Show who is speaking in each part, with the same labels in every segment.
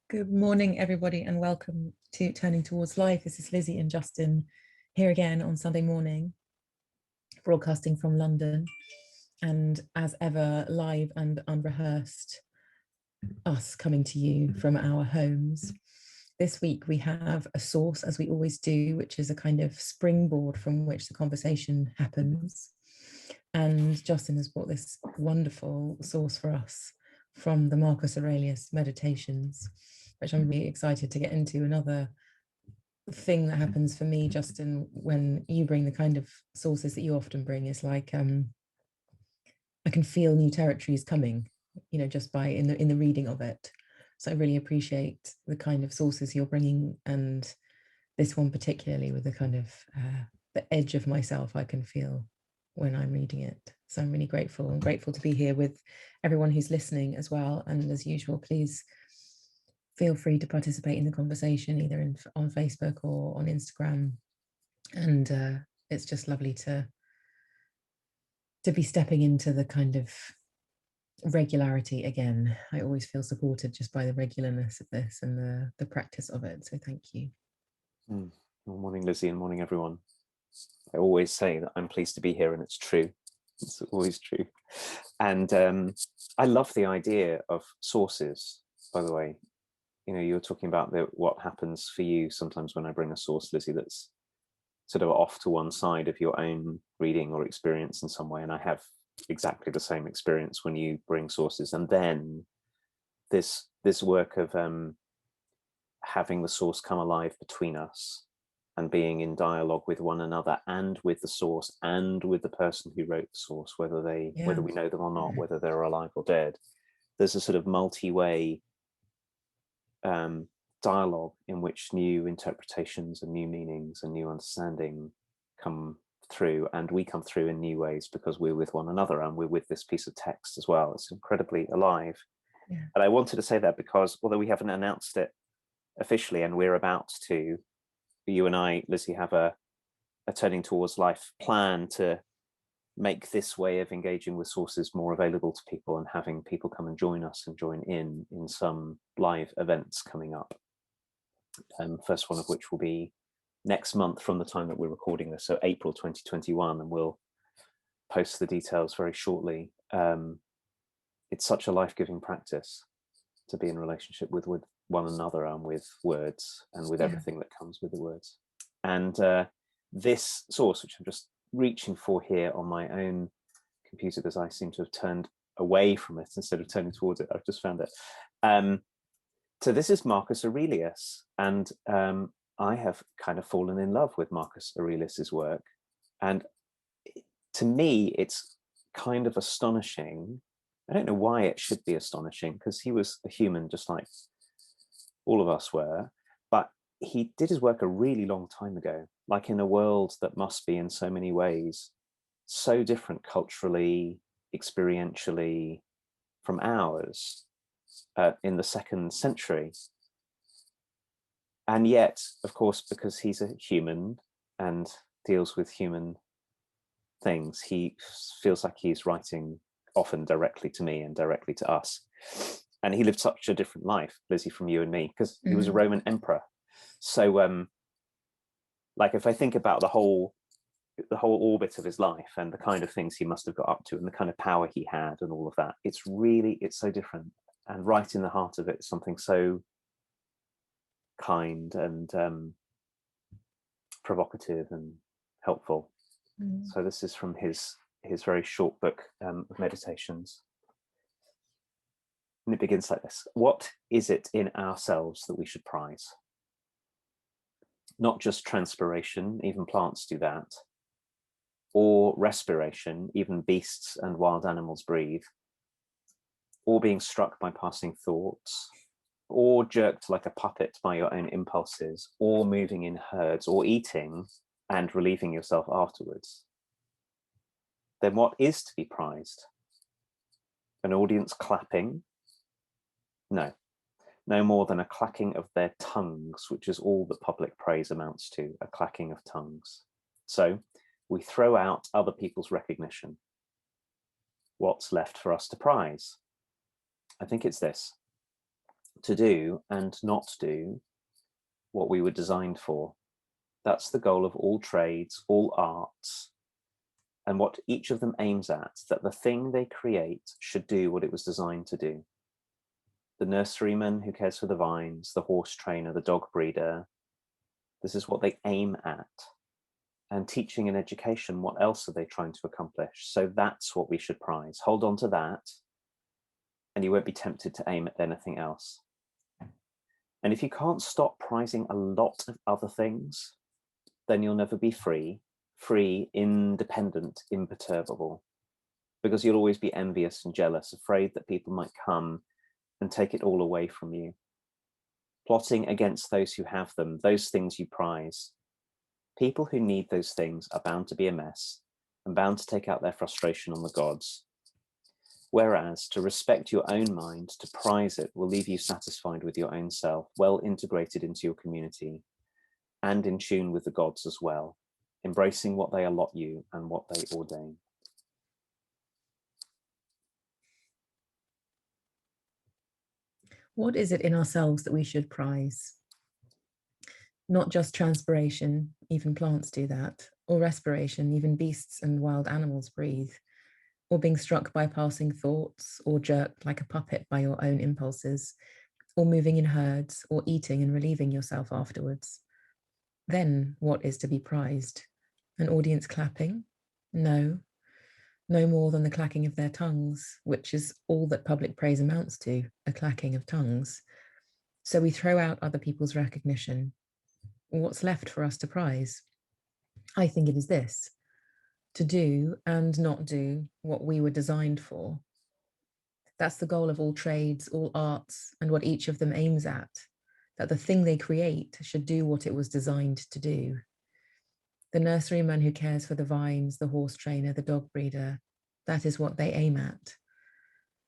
Speaker 1: Good morning, everybody, and welcome to Turning Towards Life. This is Lizzie and Justin here again on Sunday morning, broadcasting from London, and as ever, live and unrehearsed, us coming to you from our homes. This week we have a source, as we always do, which is a kind of springboard from which the conversation happens. And Justin has brought this wonderful source for us from the Marcus Aurelius Meditations, which I'm really excited to get into. Another thing that happens for me, Justin, when you bring the kind of sources that you often bring, is like I can feel new territories coming, just by in the reading of it. So I really appreciate the kind of sources you're bringing, and this one particularly with the kind of the edge of myself I can feel when I'm reading it. So I'm really grateful. I'm grateful to be here with everyone who's listening as well. And as usual, please feel free to participate in the conversation either on Facebook or on Instagram. And it's just lovely to be stepping into the kind of regularity again. I always feel supported just by the regularness of this and the practice of it. So thank you.
Speaker 2: Good morning, Lizzie, and morning, everyone. I always say that I'm pleased to be here, and it's true. It's always true. And I love the idea of sources, by the way. You're talking about what happens for you sometimes when I bring a source, Lizzie, that's sort of off to one side of your own reading or experience in some way. And I have exactly the same experience when you bring sources. And then this work of having the source come alive between us and being in dialogue with one another and with the source and with the person who wrote the source, whether we know them or not, whether they're alive or dead. There's a sort of multi-way dialogue in which new interpretations and new meanings and new understanding come through, and we come through in new ways because we're with one another and we're with this piece of text as well. It's incredibly alive. And I wanted to say that because although we haven't announced it officially, and we're about to, you and I, Lizzie, have a Turning Towards Life plan to make this way of engaging with sources more available to people and having people come and join us and join in some live events coming up. First one of which will be next month from the time that we're recording this, so April 2021, and we'll post the details very shortly. It's such a life-giving practice to be in relationship with one another and with words and with everything that comes with the words. And this source, which I'm just reaching for here on my own computer because I seem to have turned away from it instead of turning towards it. I've just found it. So this is Marcus Aurelius, and I have kind of fallen in love with Marcus Aurelius's work. And to me, it's kind of astonishing. I don't know why it should be astonishing, because he was a human just like all of us were, but he did his work a really long time ago, like in a world that must be in so many ways so different culturally, experientially from ours in the 2nd century. And yet, of course, because he's a human and deals with human things, he feels like he's writing often directly to me and directly to us. And he lived such a different life, Lizzie, from you and me, because he was a Roman emperor. So like if I think about the whole orbit of his life and the kind of things he must have got up to and the kind of power he had and all of that, it's so different. And right in the heart of it is something so kind and provocative and helpful. So this is from his very short book of meditations. And it begins like this: what is it in ourselves that we should prize? Not just transpiration, even plants do that, or respiration, even beasts and wild animals breathe, or being struck by passing thoughts, or jerked like a puppet by your own impulses, or moving in herds, or eating and relieving yourself afterwards. Then what is to be prized? An audience clapping? No more than a clacking of their tongues, which is all that public praise amounts to, a clacking of tongues. So we throw out other people's recognition. What's left for us to prize? I think it's this: to do and not do what we were designed for. That's the goal of all trades, all arts, and what each of them aims at, that the thing they create should do what it was designed to do. The nurseryman who cares for the vines, the horse trainer, the dog breeder, this is what they aim at. And teaching and education, what else are they trying to accomplish? So that's what we should prize. Hold on to that, and you won't be tempted to aim at anything else. And if you can't stop prizing a lot of other things, then you'll never be free, independent, imperturbable, because you'll always be envious and jealous, afraid that people might come and take it all away from you. Plotting against those who have them, those things you prize. People who need those things are bound to be a mess and bound to take out their frustration on the gods. Whereas to respect your own mind, to prize it, will leave you satisfied with your own self, well integrated into your community, and in tune with the gods as well, embracing what they allot you and what they ordain.
Speaker 1: What is it in ourselves that we should prize? Not just transpiration, even plants do that, or respiration, even beasts and wild animals breathe, or being struck by passing thoughts, or jerked like a puppet by your own impulses, or moving in herds, or eating and relieving yourself afterwards. Then what is to be prized? An audience clapping? No, no more than the clacking of their tongues, which is all that public praise amounts to, a clacking of tongues. So we throw out other people's recognition. What's left for us to prize? I think it is this: to do and not do what we were designed for. That's the goal of all trades, all arts, and what each of them aims at, that the thing they create should do what it was designed to do. The nurseryman who cares for the vines, the horse trainer, the dog breeder, that is what they aim at.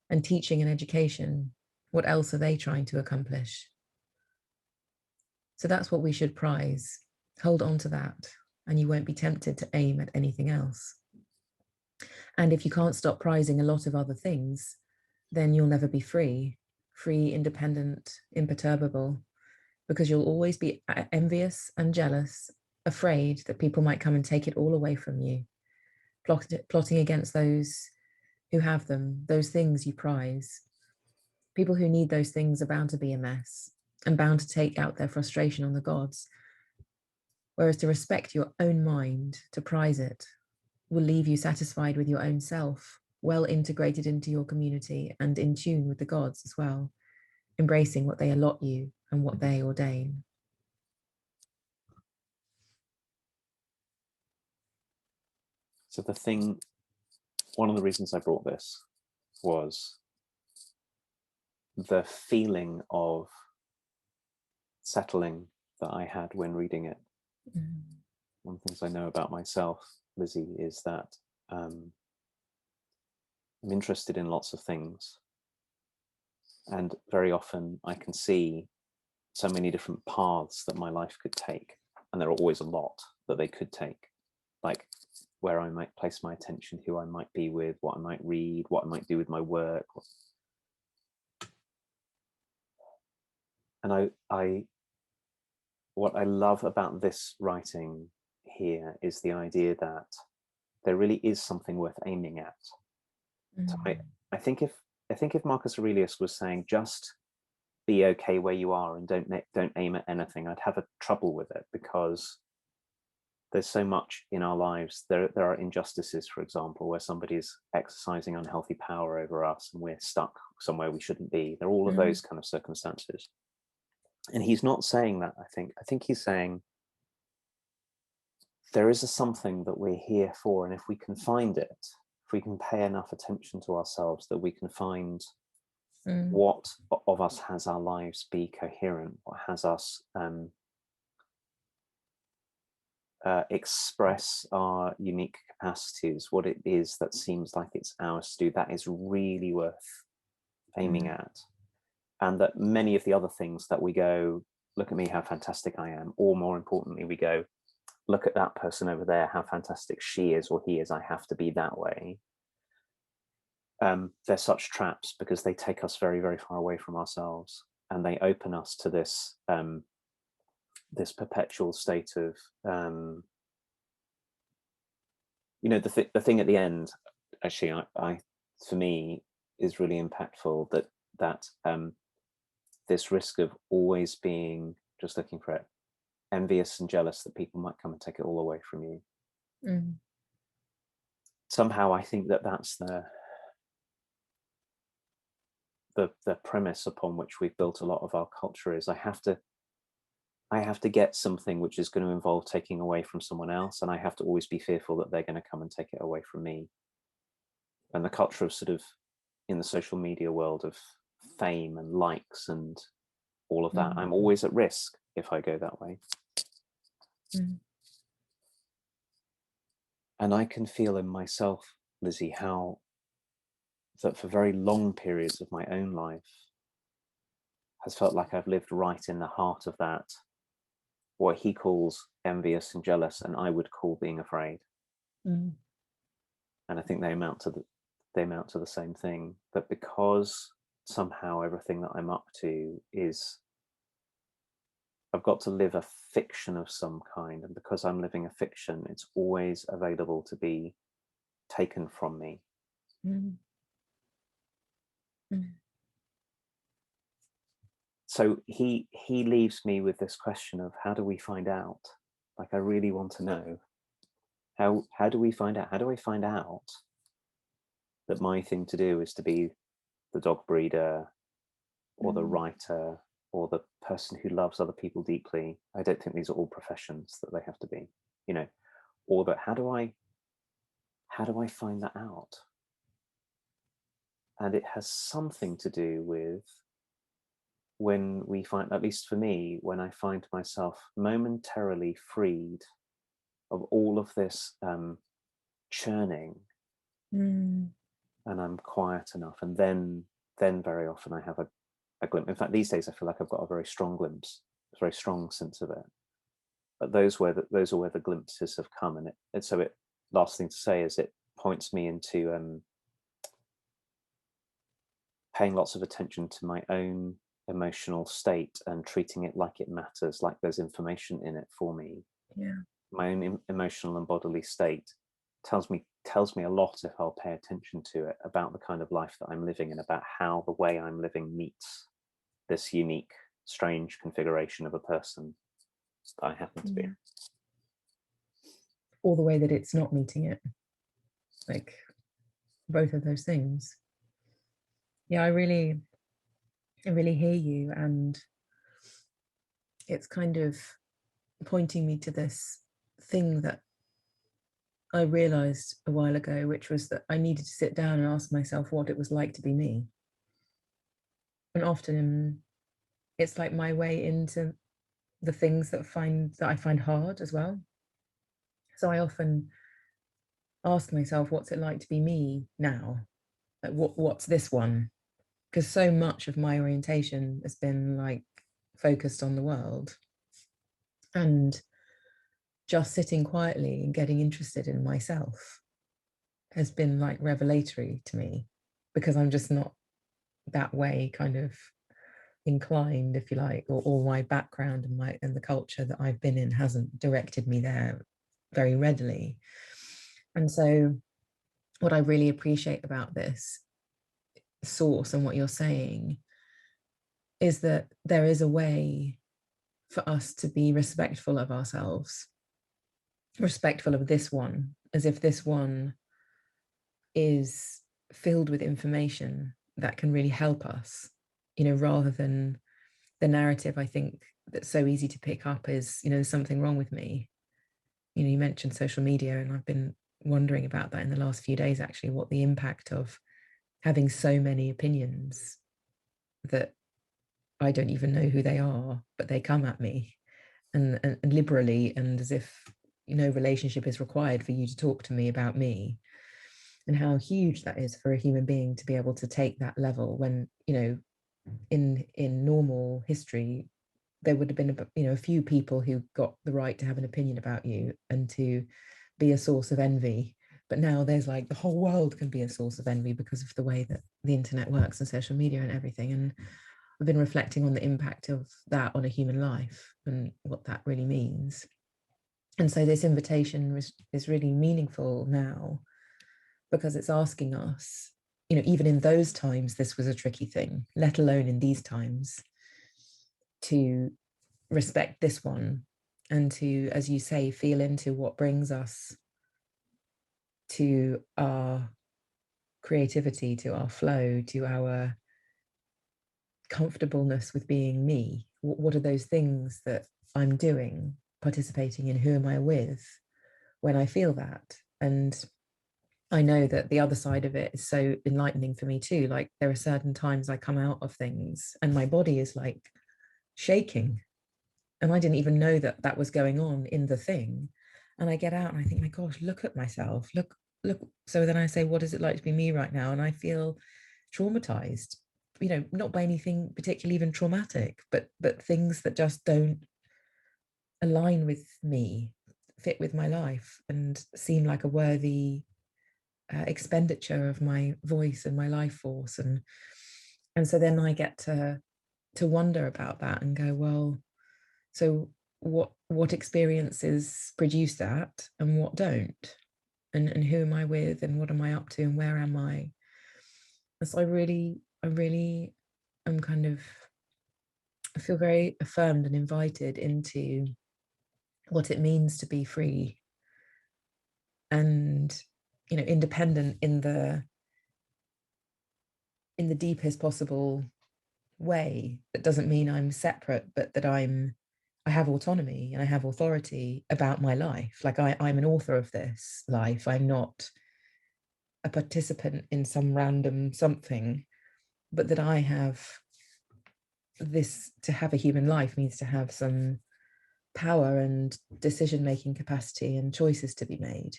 Speaker 1: And teaching and education, what else are they trying to accomplish? So that's what we should prize. Hold on to that, and you won't be tempted to aim at anything else. And if you can't stop prizing a lot of other things, then you'll never be free, independent, imperturbable, because you'll always be envious and jealous, afraid that people might come and take it all away from you, plotting against those who have them, those things you prize. People who need those things are bound to be a mess and bound to take out their frustration on the gods. Whereas to respect your own mind, to prize it, will leave you satisfied with your own self, well integrated into your community and in tune with the gods as well, embracing what they allot you and what they ordain.
Speaker 2: So one of the reasons I brought this was the feeling of settling that I had when reading it. One of the things I know about myself, Lizzie, is that I'm interested in lots of things, and very often I can see so many different paths that my life could take, and there are always a lot that they could take, like where I might place my attention, who I might be with, what I might read, what I might do with my work. And what I love about this writing here is the idea that there really is something worth aiming at. So I think if Marcus Aurelius was saying just be okay where you are and don't aim at anything, I'd have a trouble with it, because there's so much in our lives. There are injustices, for example, where somebody's exercising unhealthy power over us and we're stuck somewhere we shouldn't be. There are all of those kind of circumstances. And he's not saying that, I think he's saying there is something that we're here for, and if we can find it, if we can pay enough attention to ourselves, that we can find what of us has our lives be coherent, what has us express our unique capacities, what it is that seems like it's ours to do, that is really worth aiming at. And that many of the other things that we go, look at me, how fantastic I am, or more importantly, we go, look at that person over there, how fantastic she is or he is, I have to be that way. They're such traps, because they take us very, very far away from ourselves. and they open us to this this perpetual state of the thing at the end, actually, I for me is really impactful, that this risk of always being just looking for it, envious and jealous that people might come and take it all away from you.
Speaker 1: Mm.
Speaker 2: Somehow I think that's the premise upon which we've built a lot of our culture. Is I have to get something which is going to involve taking away from someone else, and I have to always be fearful that they're going to come and take it away from me. And the culture of sort of, in the social media world, of fame and likes and all of that, I'm always at risk if I go that way. And I can feel in myself, Lizzie, how that for very long periods of my own life has felt like I've lived right in the heart of that, what he calls envious and jealous, and I would call being afraid. And I think they amount to the same thing. That because somehow everything that I'm up to is, I've got to live a fiction of some kind, and because I'm living a fiction, it's always available to be taken from me. So he leaves me with this question of, how do we find out? Like, I really want to know, how do we find out? How do I find out that my thing to do is to be the dog breeder or the writer or the person who loves other people deeply? I don't think these are all professions that they have to be, or that how do I find that out? And it has something to do with when we find, at least for me, when I find myself momentarily freed of all of this churning, and I'm quiet enough, and then very often I have a glimpse. In fact, these days I feel like I've got a very strong glimpse, a very strong sense of it. But those are where the glimpses have come, and so last thing to say is it points me into paying lots of attention to my own emotional state and treating it like it matters, like there's information in it for me. My own emotional and bodily state tells me a lot, if I'll pay attention to it, about the kind of life that I'm living and about how the way I'm living meets this unique, strange configuration of a person that I happen to be.
Speaker 1: Or the way that it's not meeting it, like both of those things. I really hear you, and it's kind of pointing me to this thing that I realized a while ago, which was that I needed to sit down and ask myself what it was like to be me. And often it's like my way into the things that I find hard as well. So I often ask myself, what's it like to be me now? Like what's this one? Because so much of my orientation has been like focused on the world, and just sitting quietly and getting interested in myself has been like revelatory to me, because I'm just not that way kind of inclined, if you like, or my background and the culture that I've been in hasn't directed me there very readily. And so what I really appreciate about this source and what you're saying is that there is a way for us to be respectful of ourselves, respectful of this one, as if this one is filled with information that can really help us, rather than the narrative, I think, that's so easy to pick up is, there's something wrong with me. You mentioned social media, and I've been wondering about that in the last few days, actually, what the impact of having so many opinions that I don't even know who they are, but they come at me and liberally, and as if no relationship is required for you to talk to me about me, and how huge that is for a human being to be able to take that level when, in normal history, there would have been a few people who got the right to have an opinion about you and to be a source of envy. But now there's like the whole world can be a source of envy because of the way that the internet works and social media and everything. And I've been reflecting on the impact of that on a human life and what that really means. And so this invitation is really meaningful now, because it's asking us, you know, even in those times, this was a tricky thing, let alone in these times, to respect this one and to, as you say, feel into what brings us to our creativity, to our flow, to our comfortableness with being me. What are those things that I'm doing, participating in? Who am I with when I feel that? And I know that the other side of it is so enlightening for me too. Like, there are certain times I come out of things and my body is like shaking, and I didn't even know that that was going on in the thing. And I get out and I think, my gosh, look at myself, look. So then I say, what is it like to be me right now? And I feel traumatized, you know, not by anything particularly even traumatic, but things that just don't align with me, fit with my life, and seem like a worthy expenditure of my voice and my life force. And so then I get to wonder about that and go, well, so what experiences produce that and what don't, and who am I with and what am I up to and where am I? And so I really am kind of, I feel very affirmed and invited into what it means to be free and, you know, independent in the deepest possible way. That doesn't mean I'm separate, but that I have autonomy and I have authority about my life. Like, I'm an author of this life. I'm not a participant in some random something, but that I have this. To have a human life means to have some power and decision-making capacity and choices to be made.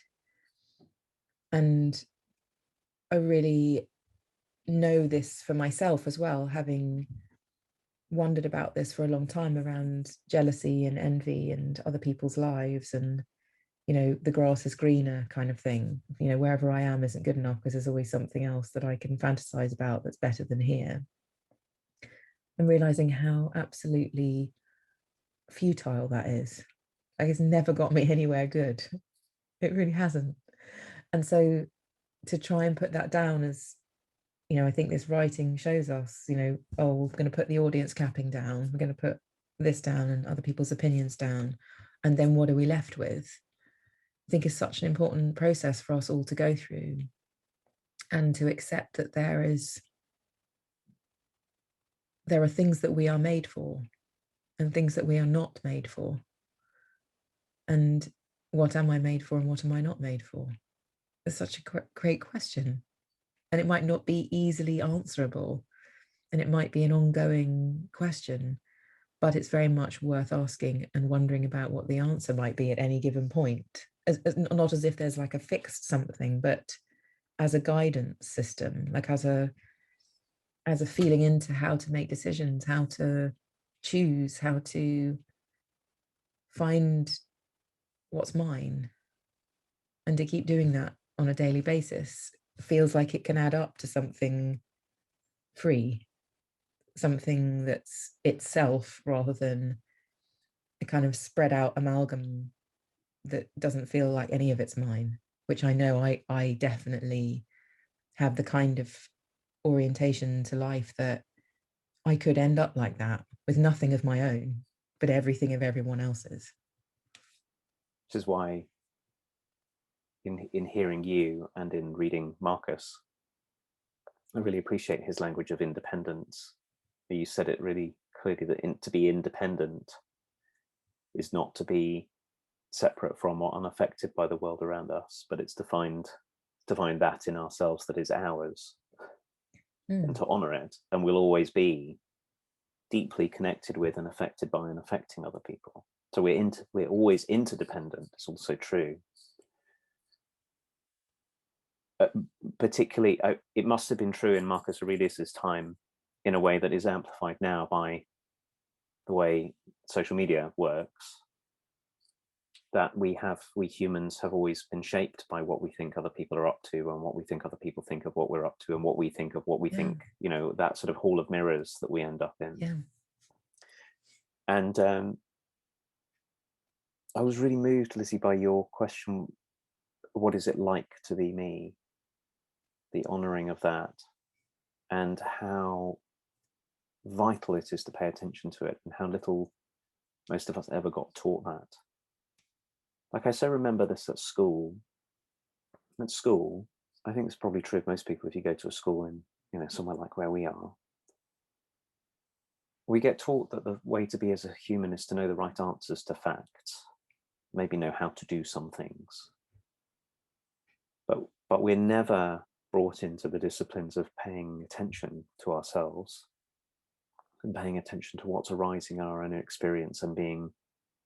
Speaker 1: And I really know this for myself as well, having wondered about this for a long time around jealousy and envy and other people's lives, and, you know, the grass is greener kind of thing. You know, wherever I am isn't good enough because there's always something else that I can fantasize about that's better than here. And realizing how absolutely futile that is. Like, it's never got me anywhere good. It really hasn't. And so to try and put that down as, you know, I think this writing shows us, you know, oh, we're going to put the audience capping down, we're going to put this down and other people's opinions down, and then what are we left with? I think is such an important process for us all to go through, and to accept that there are things that we are made for and things that we are not made for. And what am I made for and what am I not made for? It's such a great question. And it might not be easily answerable, and it might be an ongoing question, but it's very much worth asking and wondering about what the answer might be at any given point. Not as if there's like a fixed something, but as a guidance system, like as a feeling into how to make decisions, how to choose, how to find what's mine, and to keep doing that on a daily basis feels like it can add up to something free, something that's itself, rather than a kind of spread out amalgam that doesn't feel like any of it's mine, which I know I definitely have the kind of orientation to life that I could end up like that, with nothing of my own, but everything of everyone else's.
Speaker 2: Which is why in hearing you and in reading Marcus, I really appreciate his language of independence. You said it really clearly, that to be independent is not to be separate from or unaffected by the world around us, but it's to find that in ourselves that is ours, and to honor it. And we'll always be deeply connected with and affected by and affecting other people. So we're always interdependent. It's also true. Particularly, it must have been true in Marcus Aurelius's time in a way that is amplified now by the way social media works. that we humans have always been shaped by what we think other people are up to, and what we think other people think of what we're up to, and what we think of what we think, you know, that sort of hall of mirrors that we end up in.
Speaker 1: Yeah.
Speaker 2: And I was really moved, Lizzie, by your question, what is it like to be me? The honoring of that, and how vital it is to pay attention to it, and how little most of us ever got taught that. Like, I so remember this at school. At school, I think it's probably true of most people. If you go to a school in, you know, somewhere like where we are, we get taught that the way to be as a human is to know the right answers to facts, maybe know how to do some things, but we're never brought into the disciplines of paying attention to ourselves and paying attention to what's arising in our own experience, and being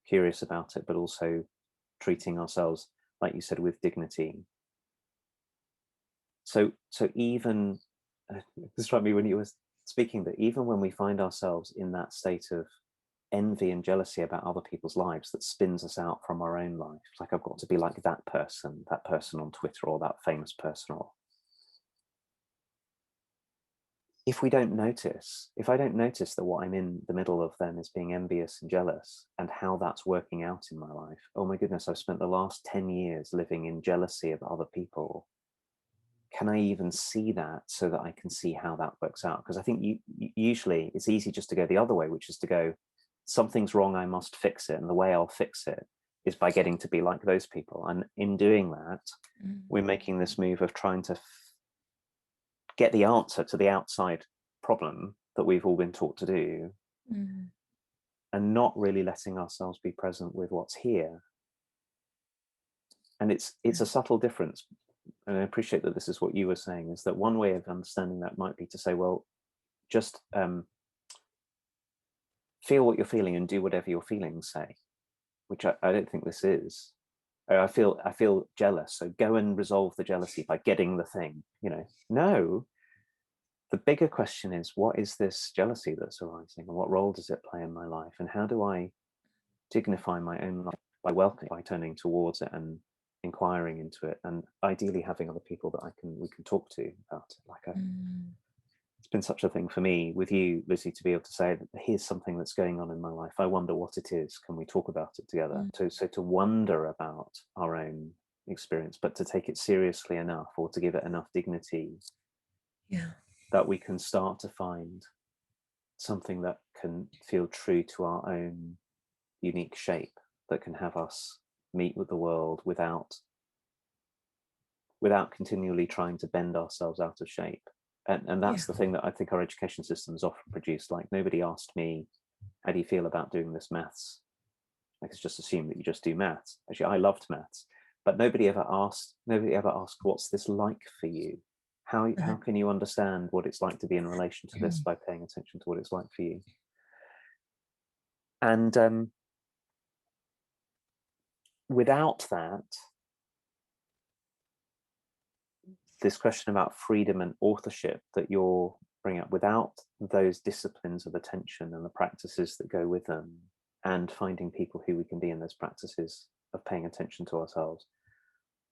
Speaker 2: curious about it, but also treating ourselves, like you said, with dignity. So even, it struck me when you were speaking, that even when we find ourselves in that state of envy and jealousy about other people's lives that spins us out from our own life, like, I've got to be like that person on Twitter, or that famous person, or if I don't notice that what I'm in the middle of then is being envious and jealous, and how that's working out in my life, oh my goodness, I've spent the last 10 years living in jealousy of other people. Can I even see that, so that I can see how that works out? Because I think usually it's easy just to go the other way, which is to go, something's wrong, I must fix it. And the way I'll fix it is by getting to be like those people. And in doing that, we're making this move of trying to get the answer to the outside problem that we've all been taught to do, and not really letting ourselves be present with what's here. And it's a subtle difference. And I appreciate that this is what you were saying, is that one way of understanding that might be to say, well, just feel what you're feeling and do whatever your feelings say, which I don't think this is. I feel jealous, so go and resolve the jealousy by getting the thing, you know. No, the bigger question is, what is this jealousy that's arising, and what role does it play in my life, and how do I dignify my own life by welcoming, by turning towards it and inquiring into it, and ideally having other people that we can talk to about it. Like, it's been such a thing for me with you, Lizzie, to be able to say that here's something that's going on in my life. I wonder what it is. Can we talk about it together? So to wonder about our own experience, but to take it seriously enough, or to give it enough dignity, that we can start to find something that can feel true to our own unique shape, that can have us meet with the world without continually trying to bend ourselves out of shape. And that's the thing that I think our education system has often produced. Like, nobody asked me, how do you feel about doing this maths? Like, it's just assumed that you just do maths. Actually, I loved maths, but nobody ever asked, what's this like for you? How can you understand what it's like to be in relation to this by paying attention to what it's like for you? And without that, this question about freedom and authorship that you're bringing up, without those disciplines of attention and the practices that go with them, and finding people who we can be in those practices of paying attention to ourselves,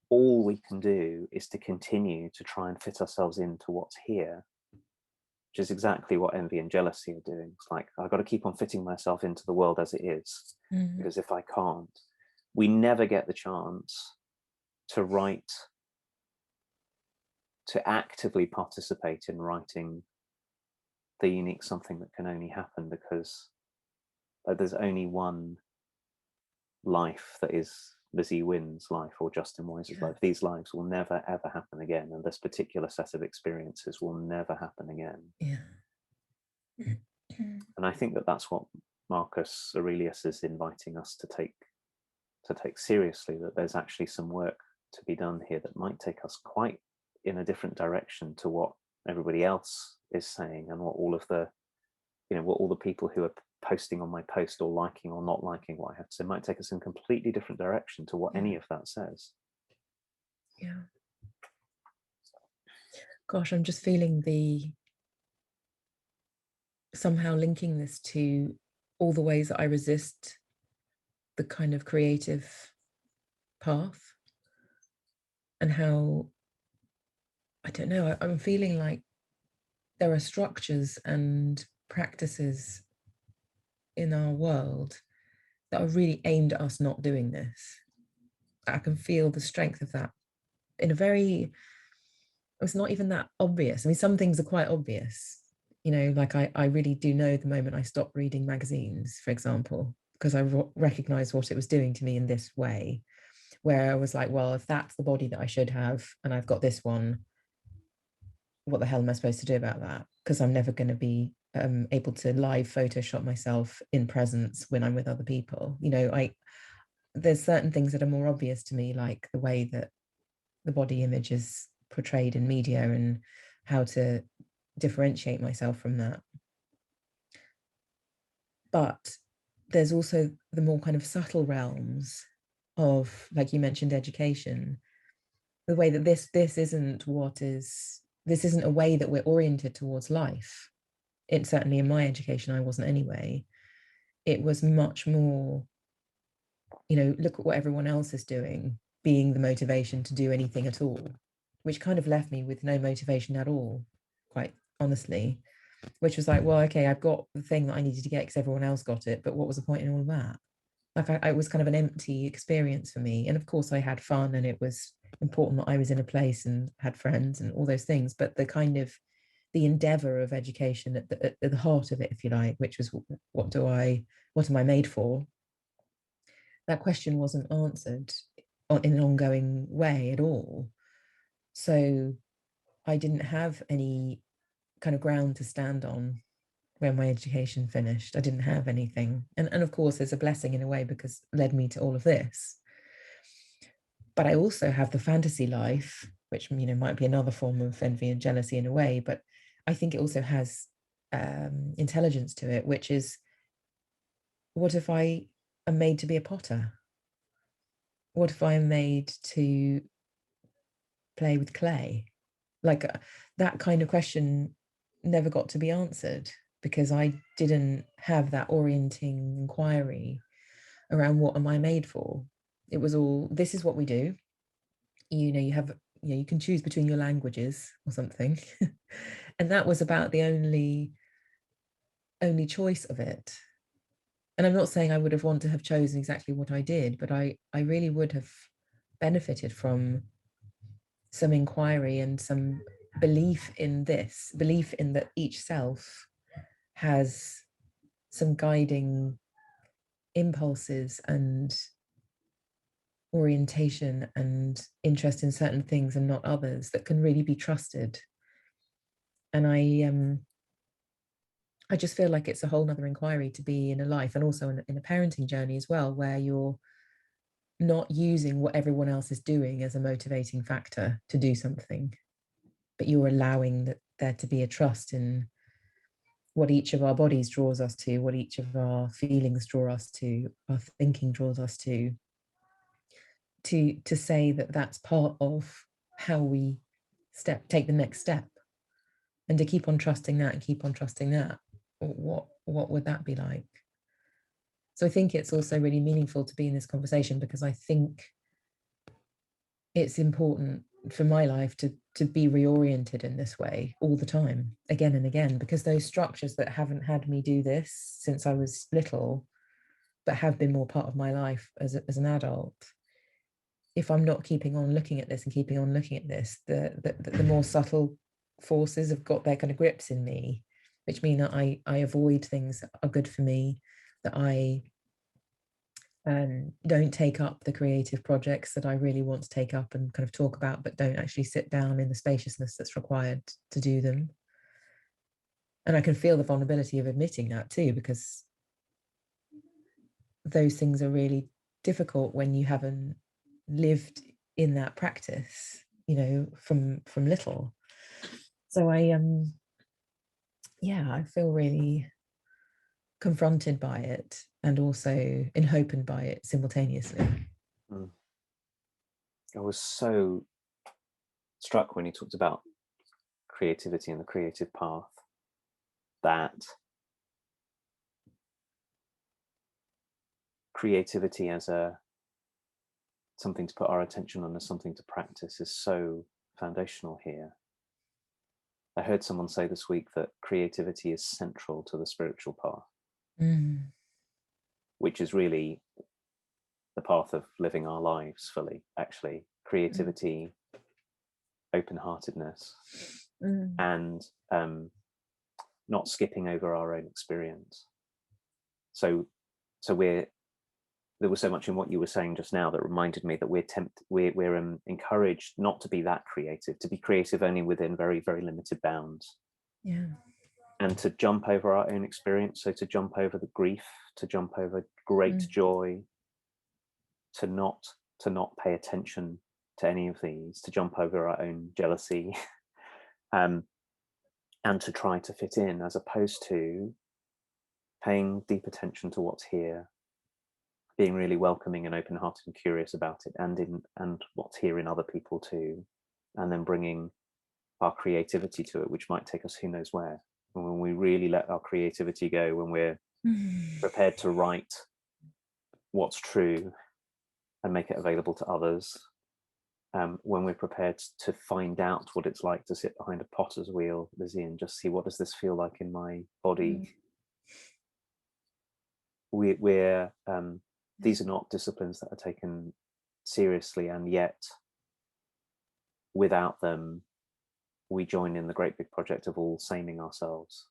Speaker 2: all we can do is to continue to try and fit ourselves into what's here, which is exactly what envy and jealousy are doing. It's like, I've got to keep on fitting myself into the world as it is, because if I can't, we never get the chance to write, to actively participate in writing the unique something that can only happen because there's only one life that is Lizzie Winn's life or Justin Wise's life. These lives will never ever happen again, and this particular set of experiences will never happen again. And I think that that's what Marcus Aurelius is inviting us to take seriously, that there's actually some work to be done here that might take us quite in a different direction to what everybody else is saying, and what all the people who are posting on my post, or liking or not liking what I have to say, might take us in a completely different direction to what any of that says.
Speaker 1: Gosh, I'm just feeling somehow linking this to all the ways that I resist the kind of creative path, and how, I don't know, I'm feeling like there are structures and practices in our world that are really aimed at us not doing this. I can feel the strength of that in a very, it's not even that obvious. I mean, some things are quite obvious, you know, like I really do know the moment I stopped reading magazines, for example, because I recognized what it was doing to me in this way, where I was like, well, if that's the body that I should have, and I've got this one, what the hell am I supposed to do about that? Because I'm never going to be able to live Photoshop myself in presence when I'm with other people. You know, there's certain things that are more obvious to me, like the way that the body image is portrayed in media and how to differentiate myself from that. But there's also the more kind of subtle realms of, like you mentioned, education, the way that this isn't what is, this isn't a way that we're oriented towards life. It certainly, in my education, I wasn't anyway. It was much more, you know, look at what everyone else is doing, being the motivation to do anything at all, which kind of left me with no motivation at all, quite honestly, which was like, well, okay, I've got the thing that I needed to get because everyone else got it, but what was the point in all of that? Like, it was kind of an empty experience for me. And of course I had fun, and it was important that I was in a place and had friends and all those things, but the kind of the endeavor of education at the heart of it, if you like, which was what am I made for, that question wasn't answered in an ongoing way at all. So I didn't have any kind of ground to stand on when my education finished. I didn't have anything. And of course, there's a blessing in a way, because it led me to all of this. But I also have the fantasy life, which, you know, might be another form of envy and jealousy in a way, but I think it also has intelligence to it, which is, what if I am made to be a potter? What if I am made to play with clay? Like that kind of question never got to be answered, because I didn't have that orienting inquiry around what am I made for. It was all, this is what we do. You know, you can choose between your languages or something. And that was about the only choice of it. And I'm not saying I would have wanted to have chosen exactly what I did, but I really would have benefited from some inquiry and some belief in this, belief in that each self has some guiding impulses and orientation and interest in certain things and not others, that can really be trusted. And I just feel like it's a whole nother inquiry to be in a life, and also in a parenting journey as well, where you're not using what everyone else is doing as a motivating factor to do something, but you're allowing there to be a trust in what each of our bodies draws us to, what each of our feelings draw us to, our thinking draws us to say that that's part of how we take the next step, and to keep on trusting that and keep on trusting that. What would that be like? So I think it's also really meaningful to be in this conversation, because I think it's important for my life to be reoriented in this way all the time, again and again, because those structures that haven't had me do this since I was little, but have been more part of my life as an adult, if I'm not keeping on looking at this and keeping on looking at this, the more subtle forces have got their kind of grips in me, which mean that I avoid things that are good for me, that I don't take up the creative projects that I really want to take up and kind of talk about, but don't actually sit down in the spaciousness that's required to do them. And I can feel the vulnerability of admitting that too, because those things are really difficult when you haven't lived in that practice, you know, from little. So I feel really confronted by it, and also enhopened by it simultaneously.
Speaker 2: I was so struck when you talked about creativity and the creative path, that creativity as a something to put our attention on, as something to practice, is so foundational here. I heard someone say this week that creativity is central to the spiritual path, which is really the path of living our lives fully, actually. Creativity, open-heartedness, and not skipping over our own experience. So there was so much in what you were saying just now that reminded me that we're encouraged not to be that creative, to be creative only within very, very limited bounds.
Speaker 1: Yeah.
Speaker 2: And to jump over our own experience, so to jump over the grief, to jump over great joy, to not pay attention to any of these, to jump over our own jealousy, and to try to fit in, as opposed to paying deep attention to what's here, being really welcoming and open-hearted and curious about it, and what's here in other people too, and then bringing our creativity to it, which might take us who knows where. And when we really let our creativity go, when we're prepared to write what's true and make it available to others, when we're prepared to find out what it's like to sit behind a potter's wheel, Lizzie, and just see, what does this feel like in my body? We're these are not disciplines that are taken seriously, and yet without them we join in the great big project of all saming ourselves,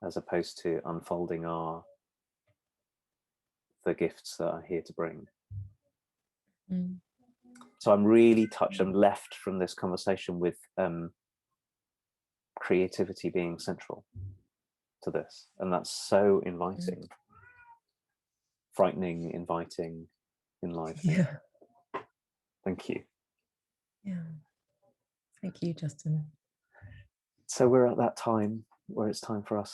Speaker 2: as opposed to unfolding the gifts that are here to bring. So I'm really touched and left from this conversation with creativity being central to this, and that's so inviting, frightening, inviting, enlivening.
Speaker 1: Yeah.
Speaker 2: Thank you.
Speaker 1: Yeah. Thank you, Justin.
Speaker 2: So we're at that time where it's time for us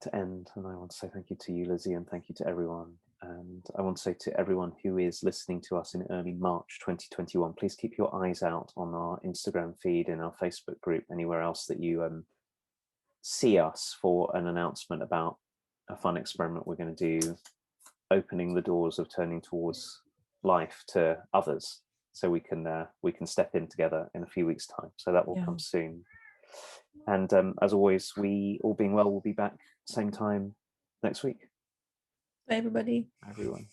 Speaker 2: to end, and I want to say thank you to you, Lizzie, and thank you to everyone. And I want to say to everyone who is listening to us in early March 2021, please keep your eyes out on our Instagram feed, in our Facebook group, anywhere else that you see us, for an announcement about a fun experiment we're going to do, opening the doors of turning towards life to others, so we can step in together in a few weeks' time. So that will come soon. And as always, we, all being well, will be back same time next week.
Speaker 1: Bye, everybody.
Speaker 2: Everyone.